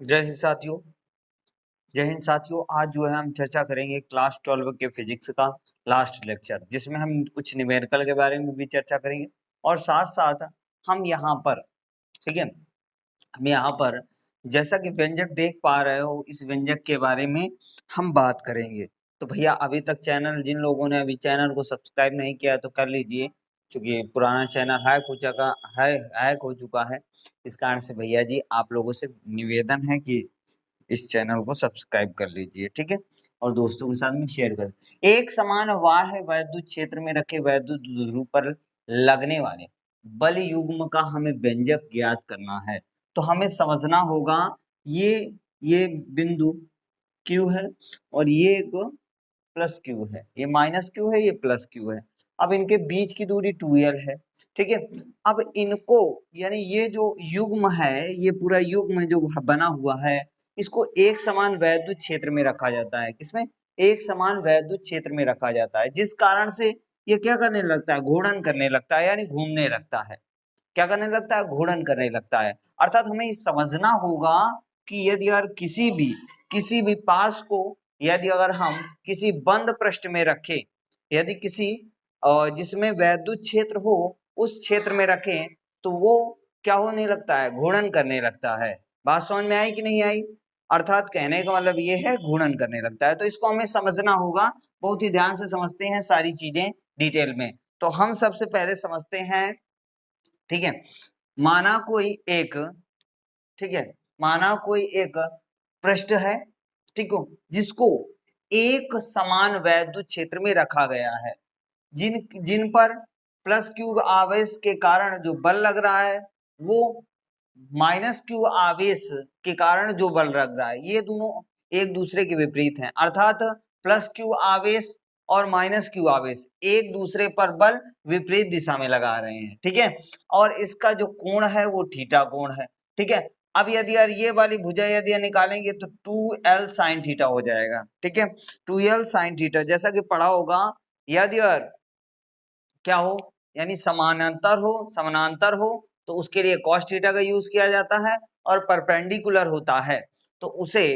जय हिंद साथियों। जय हिंद साथियों। आज जो है हम चर्चा करेंगे क्लास 12 के फिजिक्स का लास्ट लेक्चर, जिसमें हम कुछ न्यूमेरिकल के बारे में भी चर्चा करेंगे और साथ साथ हम यहाँ पर, ठीक है, हम यहाँ पर जैसा कि व्यंजक देख पा रहे हो, इस व्यंजक के बारे में हम बात करेंगे। तो भैया अभी तक चैनल, जिन लोगों ने अभी चैनल को सब्सक्राइब नहीं किया तो कर लीजिए, क्योंकि पुराना चैनल हैक हो चुका है। इस कारण से भैया जी आप लोगों से निवेदन है कि इस चैनल को सब्सक्राइब कर लीजिए, ठीक है, और दोस्तों के साथ में शेयर कर। एक समान वाह्य वैद्युत क्षेत्र में रखे वैद्युत ध्रुव पर लगने वाले बल युग्म का हमें व्यंजक ज्ञात करना है। तो हमें समझना होगा ये ये बिंदु Q है और ये एक प्लस Q है, ये माइनस Q है, ये प्लस Q है। अब इनके बीच की दूरी 2L है, ठीक है। अब इनको, यानी ये जो युग्म है, ये पूरा युग्म जो बना हुआ है, इसको एक समान वैद्युत क्षेत्र में रखा जाता है। किसमें? एक समान वैद्युत क्षेत्र में रखा जाता है, जिस कारण से ये क्या करने लगता है? घूर्णन करने लगता है, यानी घूमने लगता है। क्या करने लगता है? घूर्णन करने लगता है। अर्थात हमें ये समझना होगा कि यदि अगर किसी भी पास को, यदि अगर हम किसी बंद पृष्ठ में रखें, यदि किसी जिसमें वैद्युत क्षेत्र हो उस क्षेत्र में रखें, तो वो क्या होने लगता है? घूर्णन करने लगता है। बात समझ में आई कि नहीं आई? अर्थात कहने का मतलब ये है, घूर्णन करने लगता है। तो इसको हमें समझना होगा, बहुत ही ध्यान से समझते हैं सारी चीजें डिटेल में। तो हम सबसे पहले समझते हैं, ठीक है, माना कोई एक, ठीक है, माना कोई एक पृष्ठ है, ठीक हो, जिसको एक समान वैद्युत क्षेत्र में रखा गया है। जिन जिन पर प्लस क्यू आवेश के कारण जो बल लग रहा है, वो माइनस क्यू आवेश के कारण जो बल लग रहा है, ये दोनों एक दूसरे के विपरीत हैं। अर्थात प्लस क्यू आवेश और माइनस क्यू आवेश एक दूसरे पर बल विपरीत दिशा में लगा रहे हैं, ठीक है। और इसका जो कोण है वो थीटा कोण है, ठीक है। अब यदि यार ये वाली भुजा यदि निकालेंगे तो 2L साइन थीटा हो जाएगा, ठीक है। 2L साइन थीटा, जैसा कि पढ़ा होगा, यदि यार क्या हो, यानी समानांतर हो तो उसके लिए cos थीटा का यूज किया जाता है, और परपेंडिकुलर होता है तो उसे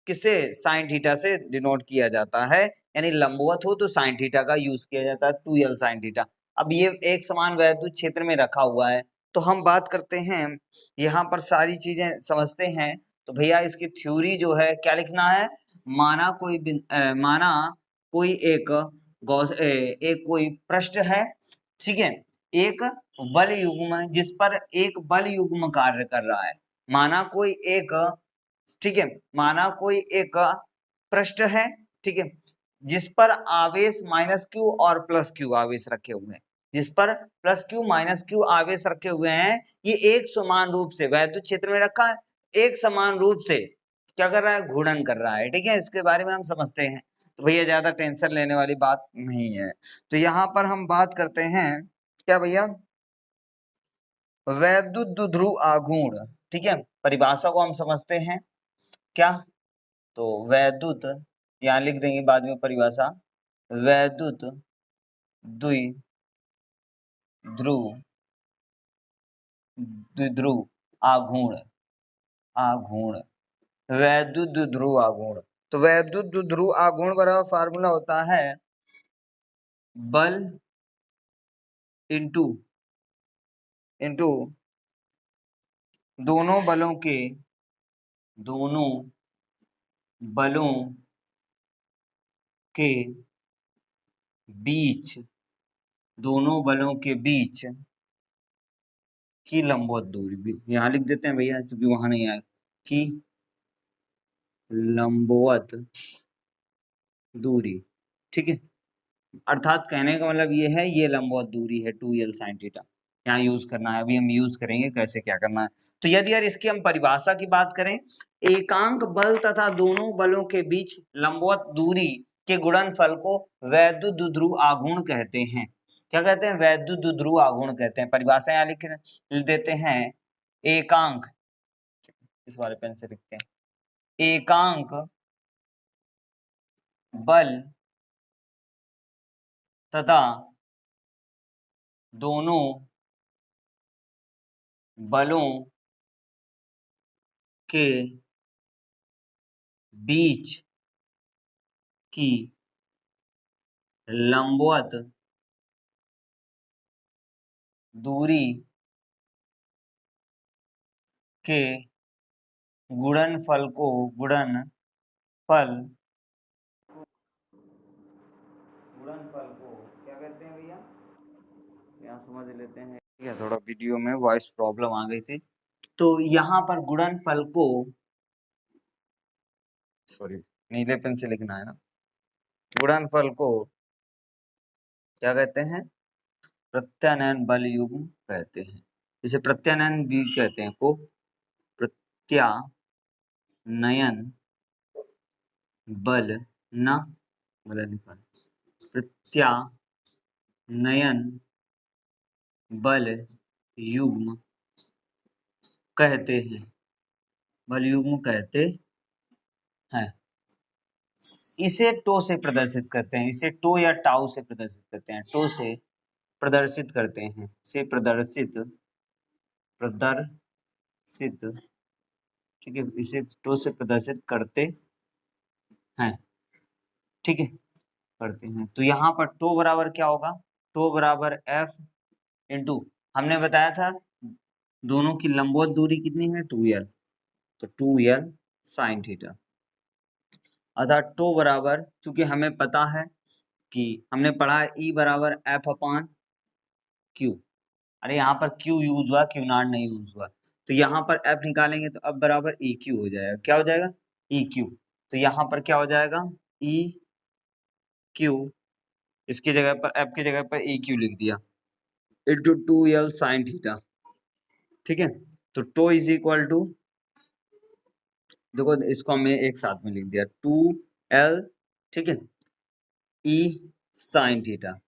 किसे? sin थीटा से डिनोट किया जाता है। यानी लंबवत हो तो sin थीटा का यूज किया जाता है, 2L sin थीटा। अब ये एक समान वैद्युत क्षेत्र में रखा हुआ है, तो हम बात करते हैं, यहाँ पर सारी चीजें समझते हैं। तो भैया इसकी थ्योरी जो है क्या लिखना है? माना कोई एक एक कोई पृष्ठ है, ठीक है, एक बल युग्म जिस पर एक बल युग्म कार्य कर रहा है। माना कोई एक, ठीक है, माना कोई एक पृष्ठ है, ठीक है, जिस पर आवेश माइनस क्यू और प्लस क्यू आवेश रखे हुए हैं, जिस पर प्लस क्यू माइनस क्यू आवेश रखे हुए हैं। ये एक समान रूप से वैद्युत क्षेत्र में रखा है, एक समान रूप से क्या कर रहा है? घूर्णन कर रहा है, ठीक है। इसके बारे में हम समझते हैं, तो भैया ज्यादा टेंशन लेने वाली बात नहीं है। तो यहाँ पर हम बात करते हैं क्या भैया? वैद्युत ध्रुव आघूर्ण, ठीक है। परिभाषा को हम समझते हैं क्या? तो वैद्युत, यहाँ लिख देंगे बाद में परिभाषा, वैद्युत द्विध्रुव द्विध्रुव आघूर्ण, आघूर्ण, वैद्युत द्विध्रुव आघूर्ण। तो वैद्युत द्विध्रुव आघूर्ण बराबर फार्मूला होता है बल इंटू इंटू दोनों बलों के, दोनों बलों के बीच, दोनों बलों के बीच की लंबवत दूरी भी यहाँ लिख देते हैं भैया, क्योंकि वहां नहीं आया, कि लंबवत दूरी, ठीक है। अर्थात कहने का मतलब ये है, ये लंबवत दूरी है 2L sin थीटा, यहाँ यूज करना है। अभी हम यूज करेंगे कैसे क्या करना है। तो यदि यार इसकी हम परिभाषा की बात करें, एकांक बल तथा दोनों बलों के बीच लंबवत दूरी के गुणनफल को वैद्युत द्विध्रुव आघूर्ण कहते हैं। क्या कहते हैं? वैद्युत द्विध्रुव आघूर्ण कहते हैं। परिभाषा यहाँ लिख देते हैं, एकांक, इस वाले पेन से लिखते हैं, एकांक बल तथा दोनों बलों के बीच की लंबवत दूरी के गुणनफल को क्या कहते हैं भैया? यहाँ समझ लेते हैं। ठीक है, थोड़ा वीडियो में वॉइस प्रॉब्लम आ गई थी। तो यहाँ पर गुणनफल को, सॉरी नीले पेन से लिखना है ना, गुणनफल को क्या कहते हैं? प्रत्यानयन बल युग्म कहते हैं। इसे प्रत्यानयन भी कहते हैं, को प्रत्यानयन बल न प्रत्यानयन बल युग्म कहते हैं, बल युग्म कहते हैं। इसे टो से प्रदर्शित करते हैं, इसे टो या टाउ से प्रदर्शित करते हैं, टो से प्रदर्शित करते हैं, से प्रदर्शित ठीक है, इसे टो से प्रदर्शित करते हैं। ठीक है, करते हैं। तो यहाँ पर टो बराबर क्या होगा? टो बराबर एफ इंटू, हमने बताया था दोनों की लंबवत दूरी कितनी है? 2l, तो 2l साइन थीटा। अर्थात टो बराबर, चूंकि हमें पता है कि हमने पढ़ा है E बराबर एफ अपान क्यू। अरे यहाँ पर क्यू यूज हुआ, क्यू नॉट नहीं यूज हुआ। तो यहाँ पर एफ निकालेंगे तो अब बराबर ई क्यू हो जाएगा। क्या हो जाएगा? E Q. तो यहाँ पर क्या हो जाएगा? ई क्यू, इसकी जगह पर एफ की जगह पर ई क्यू लिख दिया, इंटू 2l साइन थीटा। ठीक है, तो टो इज इक्वल टू, देखो इसको हमने एक साथ में लिख दिया 2l, ठीक है, ई साइन थीटा।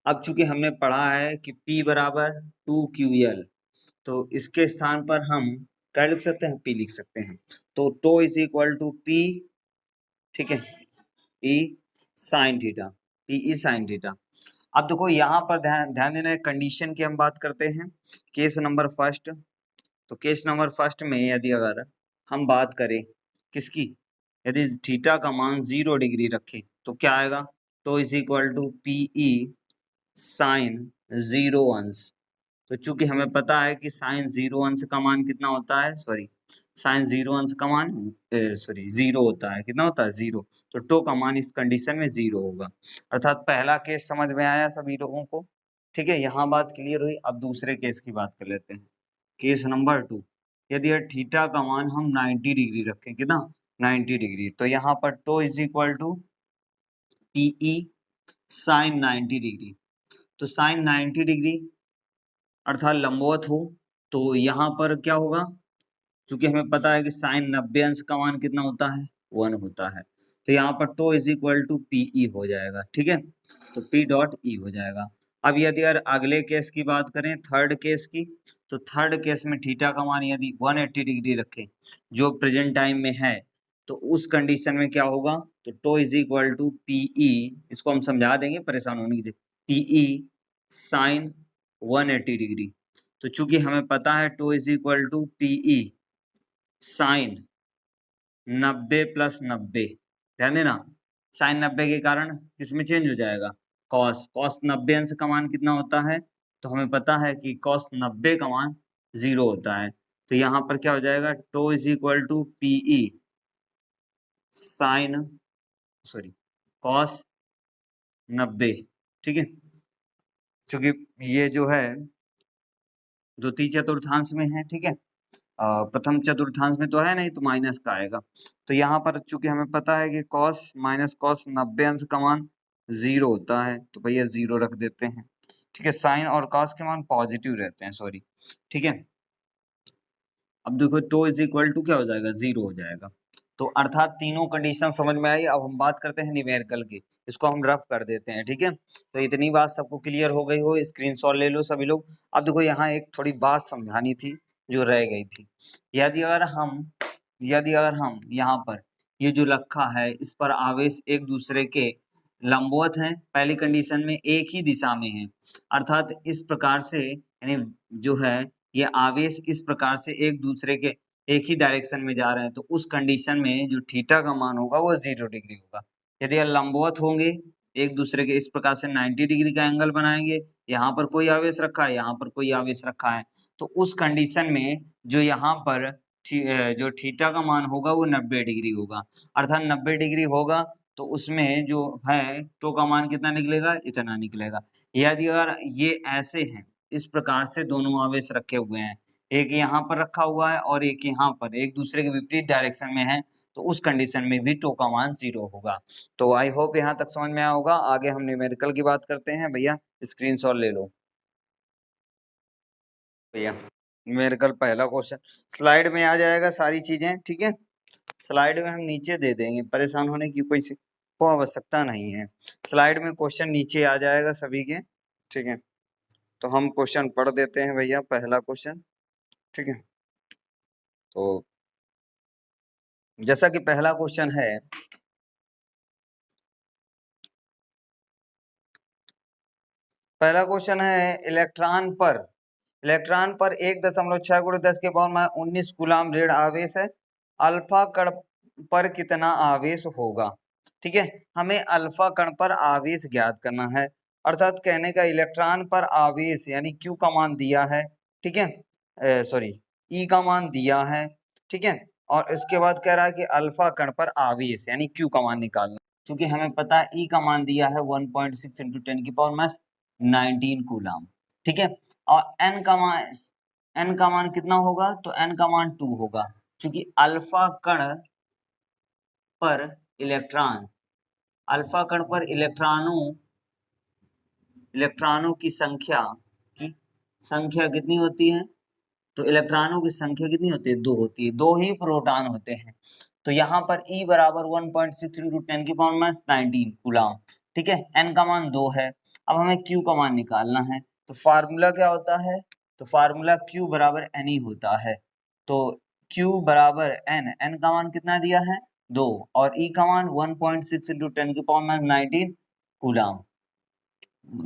अब चूंकि हमने पढ़ा है कि P बराबर 2QL, तो इसके स्थान पर हम क्या लिख सकते हैं? P लिख सकते हैं। तो tau is equal to P, ठीक है, P sine theta, PE sine theta. अब देखो यहाँ पर ध्यान देना है, कंडीशन की हम बात करते हैं, केस नंबर फर्स्ट। तो केस नंबर फर्स्ट में यदि अगर हम बात करें किसकी, यदि थीटा का मान 0 डिग्री रखें तो क्या आएगा? Tau is equal to PE sine 0 अंश। तो चूंकि हमें पता है कि साइन 0 अंश का मान कितना होता है, सॉरी साइन 0 अंश का मान सॉरी 0 होता है, कितना होता है? 0। तो टो का मान इस कंडीशन में 0 होगा। अर्थात पहला केस समझ में आया सभी लोगों को? ठीक है, यहाँ बात क्लियर हुई। अब दूसरे केस की बात कर लेते हैं। केस नंबर 2, यदि थीटा का मान हम 90 डिग्री रखें, कितना? 90 डिग्री। तो यहाँ पर tau is equal to PE sine 90 degree. तो साइन 90 डिग्री अर्थात लंबवत हो, तो यहाँ पर क्या होगा? क्योंकि हमें पता है कि साइन 90 अंश का मान कितना होता है? 1 होता है। तो यहाँ पर tau is equal to PE हो जाएगा। ठीक है, तो P डॉट E हो जाएगा। अब यदि अगर अगले केस की बात करें, थर्ड केस की, तो थर्ड केस में थीटा का मान यदि 180 डिग्री रखें, जो प्रेजेंट टाइम में है, तो उस कंडीशन में क्या होगा? तो tau is equal to PE, इसको हम समझा देंगे, परेशान होने की, PE साइन 180 डिग्री। तो चूंकि हमें पता है tau is equal to PE sine 90 plus 90, ध्यान देना, साइन 90 के कारण किसमें चेंज हो जाएगा? कॉस। कॉस 90 अंश का मान कितना होता है? तो हमें पता है कि कॉस 90 का मान 0 होता है। तो यहाँ पर क्या हो जाएगा? Tau is equal to PE sine, sorry cos 90। ठीक है, क्योंकि ये जो है द्वितीय चतुर्थांश में है, ठीक है, प्रथम चतुर्थांश में तो है नहीं, तो माइनस का आएगा। तो यहाँ पर चूंकि हमें पता है कि कॉस माइनस कॉस 90 अंश का मान 0 होता है, तो भैया 0 रख देते हैं। ठीक है, साइन और कॉस के मान पॉजिटिव रहते हैं, सॉरी। ठीक है, अब देखो टो इज इक्वल टू क्या हो जाएगा? 0 हो जाएगा। तो अर्थात तीनों कंडीशन समझ में आई। अब हम बात करते हैं न्यूमेरिकल की, इसको हम रफ कर देते हैं। ठीक है, तो इतनी बात सबको क्लियर हो गई हो, स्क्रीनशॉट ले लो सभी लोग। अब देखो यहाँ एक थोड़ी बात समझानी थी जो रह गई थी। यदि अगर हम यहाँ पर ये जो रखा है, इस पर आवेश एक दूसरे के लंबवत हैं, पहली कंडीशन में एक ही दिशा में है, अर्थात इस प्रकार से, यानी जो है ये आवेश इस प्रकार से एक दूसरे के एक ही डायरेक्शन में जा रहे हैं, तो उस कंडीशन में जो थीटा का मान होगा वो 0 डिग्री होगा। यदि लंबवत होंगे एक दूसरे के, इस प्रकार से 90 डिग्री का एंगल बनाएंगे, यहाँ पर कोई आवेश रखा है, यहाँ पर कोई आवेश रखा है, तो उस कंडीशन में जो यहाँ पर जो थीटा का मान होगा वो 90 डिग्री होगा। अर्थात 90 डिग्री होगा तो उसमें जो है टो का मान कितना निकलेगा, इतना निकलेगा। यदि अगर ये ऐसे हैं, इस प्रकार से दोनों आवेश रखे हुए हैं, एक यहाँ पर रखा हुआ है और एक यहाँ पर, एक दूसरे के विपरीत डायरेक्शन में है, तो उस कंडीशन में भी टो का मान 0 होगा। तो आई होप यहाँ तक समझ में आया होगा। आगे हम न्यूमेरिकल की बात करते हैं। भैया स्क्रीनशॉट ले लो। भैया न्यूमेरिकल पहला क्वेश्चन स्लाइड में आ जाएगा सारी चीजें, ठीक है। स्लाइड में हम नीचे दे देंगे, परेशान होने की कोई आवश्यकता नहीं है। स्लाइड में क्वेश्चन नीचे आ जाएगा सभी के, ठीक है। तो हम क्वेश्चन पढ़ देते हैं भैया, पहला क्वेश्चन, ठीक है। तो जैसा कि पहला क्वेश्चन है, पहला क्वेश्चन है इलेक्ट्रॉन पर 1.6 × 10⁻19 कूलाम ऋण आवेश है, अल्फा कण पर कितना आवेश होगा, ठीक है। हमें अल्फा कण पर आवेश ज्ञात करना है, अर्थात कहने का इलेक्ट्रॉन पर आवेश यानी Q का मान दिया है, ठीक है, सॉरी E का मान दिया है, ठीक है। और इसके बाद कह रहा है कि अल्फा कण पर आवेश यानी Q का मान निकालना, क्योंकि हमें पता है E का मान दिया है 1.6 × 10⁻19 कूलाम, ठीक है। और n का मान कितना होगा, तो n का मान 2 होगा, क्योंकि अल्फा कण पर इलेक्ट्रॉनों की संख्या कितनी होती है, तो इलेक्ट्रॉनों की संख्या कितनी होती है, 2 होती है, 2 ही प्रोटॉन होते हैं। तो यहाँ पर E बराबर 1.6 × 10⁻19 कूलाम, ठीक है। n का मान 2 है। अब हमें Q का मान निकालना है, तो फार्मूला क्या होता है, तो फार्मूला Q बराबर n ही होता है। तो Q बराबर n का मान कितना दिया है, 2, और E का मान 1.6 × 10⁻19 कूलाम।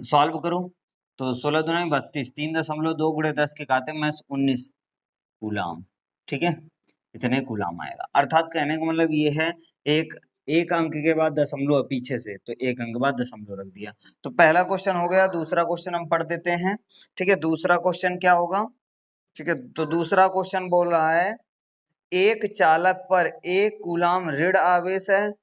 सॉल्व करो तो 16 दूनी 32, 3.2 × 10⁻19 कूलाम, ठीक है। इतने कूलाम आएगा। अर्थात कहने का मतलब ये है, एक अंक के बाद दशमलव पीछे से, तो एक अंक बाद दशमलव रख दिया। तो पहला क्वेश्चन हो गया। दूसरा क्वेश्चन हम पढ़ देते हैं, ठीक है। दूसरा क्वेश्चन क्या होगा, ठीक है। तो दूसरा क्वेश्चन बोल रहा है एक चालक पर 1 कूलाम ऋण आवेश है,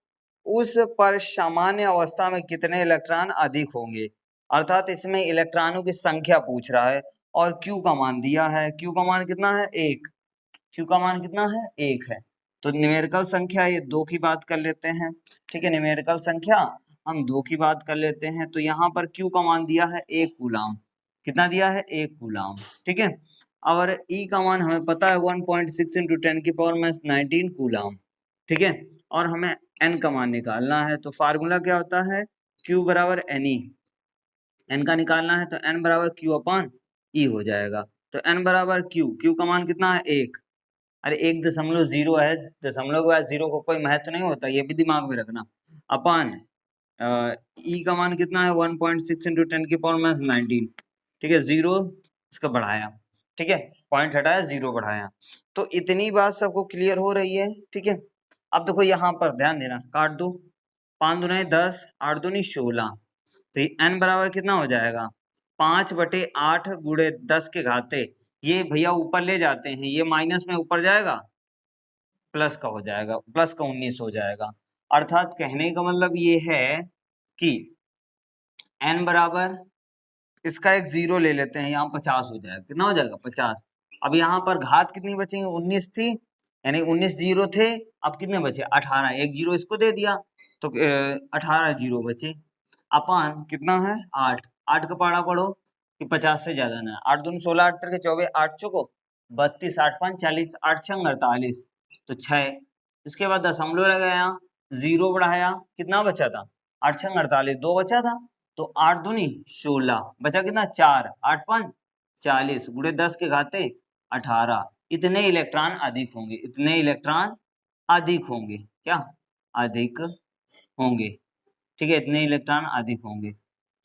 उस पर सामान्य अवस्था में कितने इलेक्ट्रॉन अधिक होंगे। अर्थात इसमें इलेक्ट्रॉनों की संख्या पूछ रहा है और Q का मान दिया है। Q का मान कितना है, 1। Q का मान कितना है, 1 है। तो न्यूमेरिकल संख्या ये 2 की बात कर लेते हैं, ठीक है। न्यूमेरिकल संख्या हम 2 की बात कर लेते हैं। तो यहाँ पर Q का मान दिया है 1 कूलाम। कितना दिया है, 1 कूलाम, ठीक है। और E का मान हमें पता है 1.6 × 10⁻19 कूलाम, ठीक है। और हमें n का मान निकालना है। तो फार्मूला क्या होता है, Q बराबर NE, n का निकालना है तो n बराबर Q/E हो जाएगा। तो n बराबर Q का मान कितना है, 1। अरे 1.0 है, दशमलव के बाद 0 को कोई महत्व नहीं होता, ये भी दिमाग में रखना। अपान E का मान कितना है, 1.6 × 10⁻19, ठीक है। 0 इसका बढ़ाया, ठीक है, पॉइंट हटाया, 0 बढ़ाया। तो इतनी बात सबको क्लियर हो रही है, ठीक है। अब देखो यहाँ पर ध्यान देना, काट दो, 5 दूनी 10, 8 दूनी 16, तो ये n बराबर कितना हो जाएगा, 5/8 × 10 के घाते, ये भैया ऊपर ले जाते हैं, ये माइनस में ऊपर जाएगा, प्लस का हो जाएगा, प्लस का 19 हो जाएगा। अर्थात कहने का मतलब ये है कि n बराबर, इसका एक 0 ले लेते हैं, यहाँ 50 हो जाएगा। कितना हो जाएगा, 50। अब यहाँ पर घात कितनी बचेंगे, 19 थी, यानी 19 0 थे, अब कितने बचे, 18, एक 0 इसको दे दिया, तो 18 0 बचे। अपान कितना है, 8, 8 का पढ़ा पढ़ो कि 50 से ज्यादा ना, 8 दूनी 16, 8 तिरके 24, 8 चौको 32, 8 5 40, 8 6 48, तो 6। इसके बाद दशमलव लगाया, 0 बढ़ाया, कितना बचा था, 8 6 48, 2 बचा था, तो 8 दूनी 16, बचा कितना, 4, 8 5 40 गुणे 10 के घाते 18। इतने इलेक्ट्रॉन अधिक होंगे, इतने इलेक्ट्रॉन अधिक होंगे, क्या अधिक होंगे, ठीक है। इतने इलेक्ट्रॉन अधिक होंगे।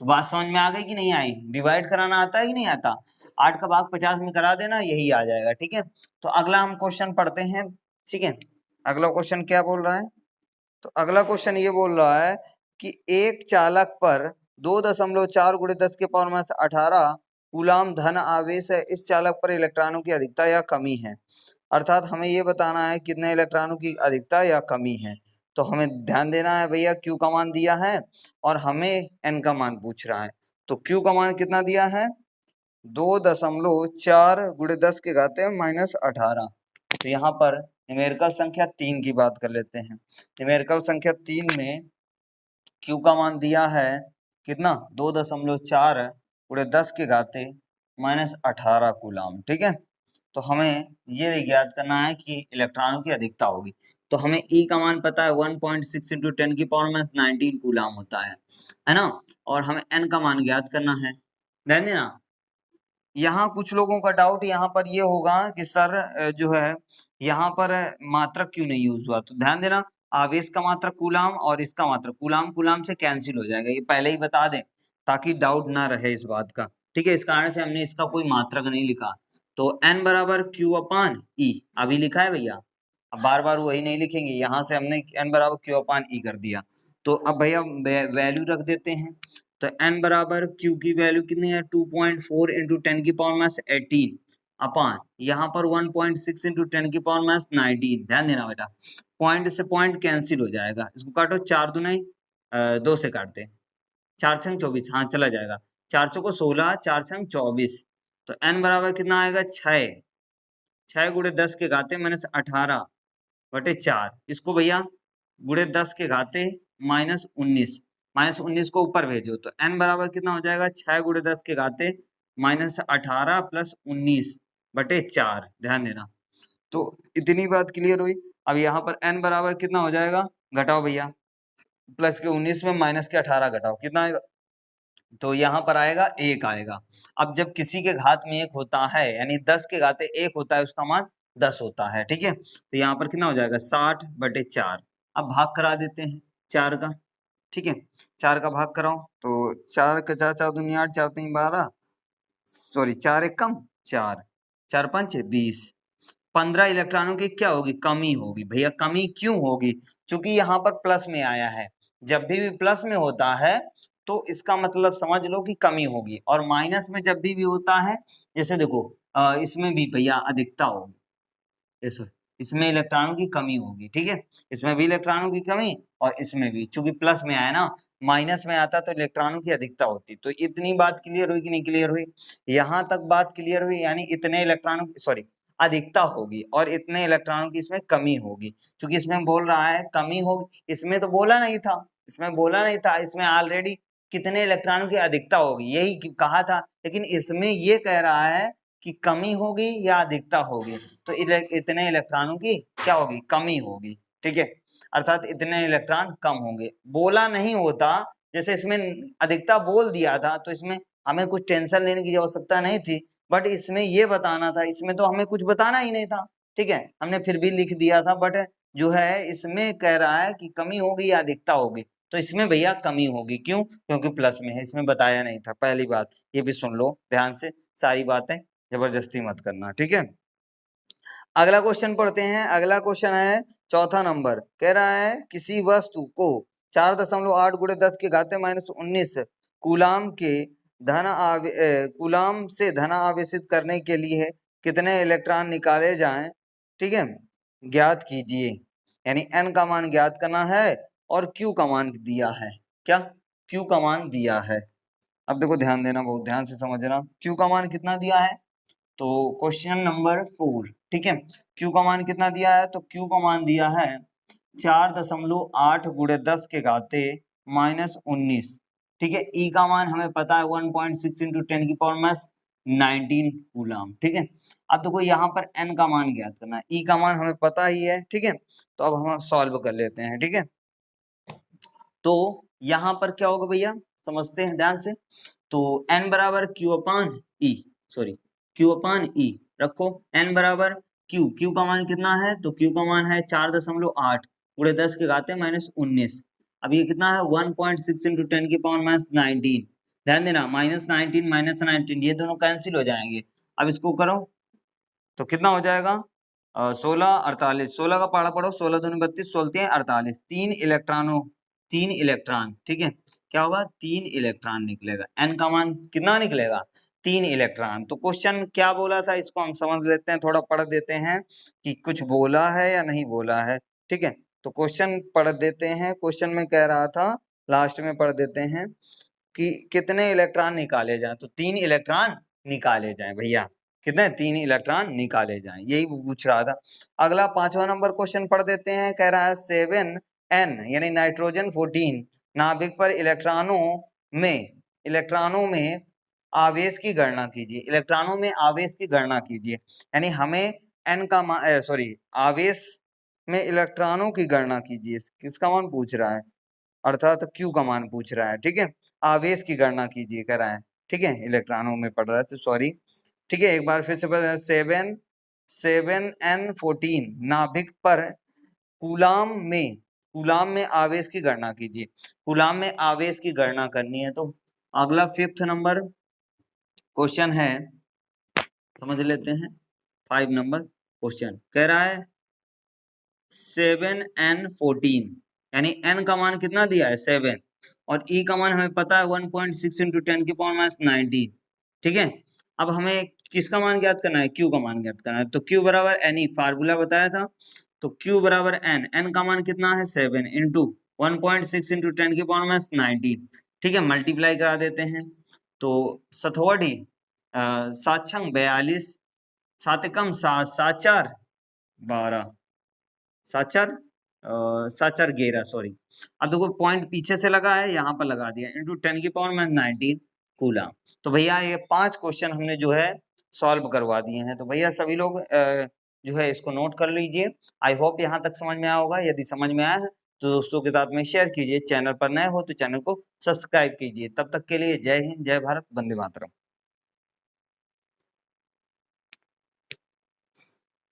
तो बात समझ में आ गई कि नहीं आई, डिवाइड कराना आता है कि नहीं आता। 8 का भाग 50 में करा देना, यही आ जाएगा। ठीक है, तो अगला हम क्वेश्चन पढ़ते हैं। ठीक है, अगला क्वेश्चन क्या बोल रहा है? तो अगला क्वेश्चन ये बोल रहा है कि एक चालक पर 2.4 × 10⁻18 कूलाम धन आवेश है, इस चालक पर इलेक्ट्रॉनों की अधिकता या कमी है। अर्थात हमें ये बताना है कितने इलेक्ट्रॉनों की अधिकता या कमी है। तो हमें ध्यान देना है भैया, Q का मान दिया है और हमें N का मान पूछ रहा है। तो Q का मान कितना दिया है? 2.4 × 10⁻18। तो यहाँ पर न्यूमेरिकल संख्या 3 की बात कर लेते हैं। न्यूमेरिकल संख्या 3 में Q का मान दिया है कितना? 2.4 × 10⁻18 कूलाम। ठीक है, तो हमें ये ज्ञात करना है कि इलेक्ट्रॉनों की अधिकता होगी। तो हमें E का मान पता है 1.6 × 10⁻19 कूलाम होता है ना, और हमें N का मान ज्ञात करना है। ध्यान देना, यहाँ कुछ लोगों का डाउट यहाँ पर ये होगा कि सर जो है यहाँ पर मात्रक क्यों नहीं यूज हुआ। तो ध्यान देना, आवेश का मात्रक कूलाम और इसका मात्रक कूलाम, कूलाम से कैंसिल हो जाएगा, ये पहले ही बता दें ताकि डाउट ना रहे इस बात का। ठीक है, इस कारण से हमने इसका कोई मात्रक नहीं लिखा। तो N बराबर Q/E अभी लिखा है भैया, अब बार बार वही नहीं लिखेंगे, यहाँ से हमने N बराबर Q/E कर दिया। तो अब भैया वैल्यू रख देते हैं। तो N बराबर Q की वैल्यू कितनी है? 2.4 × 10⁻18 अपान यहाँ पर 1.6 × 10⁻19। ध्यान देना बेटा, पॉइंट से पॉइंट कैंसिल हो जाएगा, इसको काटो, 4 दूनी 2 से काटते हैं, 4 छंग 24, हाँ चला जाएगा, 4 चौको 16, 4 छंग 24। तो N बराबर कितना आएगा? 6 × 10⁻18 बटे 4। इसको भैया गुणे 10 के घाते -19, -19 को ऊपर भेजो तो N बराबर कितना हो जाएगा? 6 × 10 के घाते -18 + 19 बटे 4। ध्यान देना, तो इतनी बात क्लियर हुई। अब यहाँ पर N बराबर कितना हो जाएगा? घटाओ भैया, प्लस के 19 में माइनस के 18 घटाओ, कितना आएगा? तो यहाँ पर आएगा 1 आएगा। अब जब किसी के घात में 1 होता है, यानी 10 के घाते 1 होता है, उसका मान 10 होता है। ठीक है, तो यहाँ पर कितना हो जाएगा? 60 बटे 4। अब भाग करा देते हैं 4 का। ठीक है, 4 का भाग कराओ तो 4 का 4 4 दूनी 8, 4 3 12, सॉरी 4 1 कम 4, 4 5 20। 15 इलेक्ट्रॉनों की क्या होगी? कमी होगी। भैया कमी क्यों होगी? क्योंकि यहाँ पर प्लस में आया है, जब भी प्लस में होता है तो इसका मतलब समझ लो कि कमी होगी, और माइनस में जब भी होता है, जैसे देखो इसमें भी भैया अधिकता होगी, इसमें इलेक्ट्रॉनों की कमी होगी। ठीक है, इसमें भी इलेक्ट्रॉनों की कमी और इसमें भी, चूंकि प्लस में आया ना, माइनस में आता तो इलेक्ट्रॉनों की अधिकता होती। तो इतनी बात क्लियर हुई कि नहीं क्लियर हुई? यहाँ तक बात क्लियर हुई, यानी इतने इलेक्ट्रॉनों की सॉरी अधिकता होगी और इतने इलेक्ट्रॉनों की इसमें कमी होगी। क्योंकि इसमें बोल रहा है कमी होगी, इसमें तो बोला नहीं था, इसमें बोला नहीं था, इसमें ऑलरेडी कितने इलेक्ट्रॉनों की अधिकता होगी यही कहा था, लेकिन इसमें ये कह रहा है कि कमी होगी या अधिकता होगी। तो इतने इलेक्ट्रॉनों की क्या होगी? कमी होगी। ठीक है, अर्थात इतने इलेक्ट्रॉन कम होंगे। बोला नहीं होता, जैसे इसमें अधिकता बोल दिया था तो इसमें हमें कुछ टेंशन लेने की आवश्यकता नहीं थी, बट इसमें ये बताना था, इसमें तो हमें कुछ बताना ही नहीं था। ठीक है, हमने फिर भी लिख दिया था, बट जो है इसमें कह रहा है कि कमी होगी या अधिकता होगी, तो इसमें भैया कमी होगी। क्यों? क्योंकि प्लस में है, इसमें बताया नहीं था। पहली बात ये भी सुन लो ध्यान से, सारी बातें जबरदस्ती मत करना। ठीक है, अगला क्वेश्चन पढ़ते हैं। अगला क्वेश्चन है चौथा नंबर, कह रहा है किसी वस्तु को 4.8 × 10 के घाते -19 कूलाम के कूलाम से धन आवेशित करने के लिए कितने इलेक्ट्रॉन निकाले जाएं? ठीक है, ज्ञात कीजिए। यानी N का मान ज्ञात करना है और Q का मान दिया है। क्या? Q का मान दिया है। अब देखो ध्यान देना, बहुत ध्यान से समझना। Q का मान कितना दिया है? तो क्वेश्चन नंबर 4, ठीक है, Q का मान कितना दिया है? तो Q का मान दिया है 4.8 × 10 के घाते -19। ठीक है, E का मान हमें पता है 1.6 × 10⁻19 कूलाम। ठीक है, अब देखो यहाँ पर N का मान ज्ञात करना है, E का मान हमें पता ही है। ठीक है, तो अब हम सॉल्व कर लेते हैं। ठीक है, तो यहाँ पर क्या होगा भैया, समझते हैं ध्यान से। तो N बराबर Q/E, सॉरी Q/E रखो, N बराबर Q का मान कितना है? तो Q का मान है 4.8 × 10 के घाते -19। अब ये कितना है? 1.6 × 10⁻19। ध्यान देना, -19 ये दोनों कैंसिल हो जाएंगे। अब इसको करो तो कितना हो जाएगा, 16 48, 16 का पहाड़ा पढ़ो, 16 दूनी 32, 16 48, 3 इलेक्ट्रॉन, ठीक है, क्या होगा, 3 इलेक्ट्रॉन निकलेगा। एन का मान कितना निकलेगा, 3 इलेक्ट्रॉन। तो क्वेश्चन क्या बोला था, इसको हम समझ लेते हैं, थोड़ा पढ़ देते हैं कि कुछ बोला है या नहीं बोला है, ठीक है। तो क्वेश्चन पढ़ देते हैं, क्वेश्चन में कह रहा था, लास्ट में पढ़ देते हैं कि कितने इलेक्ट्रॉन निकाले जाएं, तो 3 इलेक्ट्रॉन निकाले जाएं भैया, कितने, 3 इलेक्ट्रॉन निकाले जाएं, यही पूछ रहा था। अगला 5वां नंबर क्वेश्चन पढ़ देते हैं, कह रहा है 7n यानी नाइट्रोजन 14 नाभिक पर इलेक्ट्रॉनों में आवेश की गणना कीजिए, इलेक्ट्रॉनों में आवेश की गणना कीजिए, यानी हमें n का मान सॉरी आवेश में इलेक्ट्रॉनों की गणना कीजिए, किसका मान पूछ रहा है, अर्थात Q का मान पूछ रहा है, ठीक है, आवेश की गणना कीजिए कह रहा है, ठीक है, इलेक्ट्रॉनों में पढ़ रहा है तो सॉरी, ठीक है, एक बार फिर से बता, 7n14 नाभिक पर कूलाम में आवेश की गणना कीजिए, कूलाम में आवेश की गणना करनी है। तो अगला 5th नंबर क्वेश्चन है, समझ लेते हैं, 5 नंबर क्वेश्चन कह रहा है 7n14 यानी n का मान कितना दिया है 7 और e का मान हमें पता है 1.6 × 10⁻19, ठीक है। अब हमें किसका मान ज्ञात करना है, q का मान ज्ञात करना है, तो q बराबर ne फार्मूला बताया था, तो q बराबर n का मान कितना है 7 इंटू 1.6 × 10⁻19, ठीक है, मल्टीप्लाई करा देते हैं, तो सतवड़ी 7 छंग 42, 7 कम 7, 7 4 12, 7 4 7 4 11, सॉरी, अब देखो पॉइंट पीछे से लगा है, यहाँ पर लगा दिया, इंटू 10⁻19 कूलम। तो भैया ये 5 क्वेश्चन हमने जो है सॉल्व करवा दिए हैं, तो भैया सभी लोग जो है इसको नोट कर लीजिए। आई होप यहाँ तक समझ में आया होगा, यदि समझ में आया है तो दोस्तों के साथ में शेयर कीजिए, चैनल पर नए हो तो चैनल को सब्सक्राइब कीजिए। तब तक के लिए जय हिंद, जय भारत, वंदे मातरम।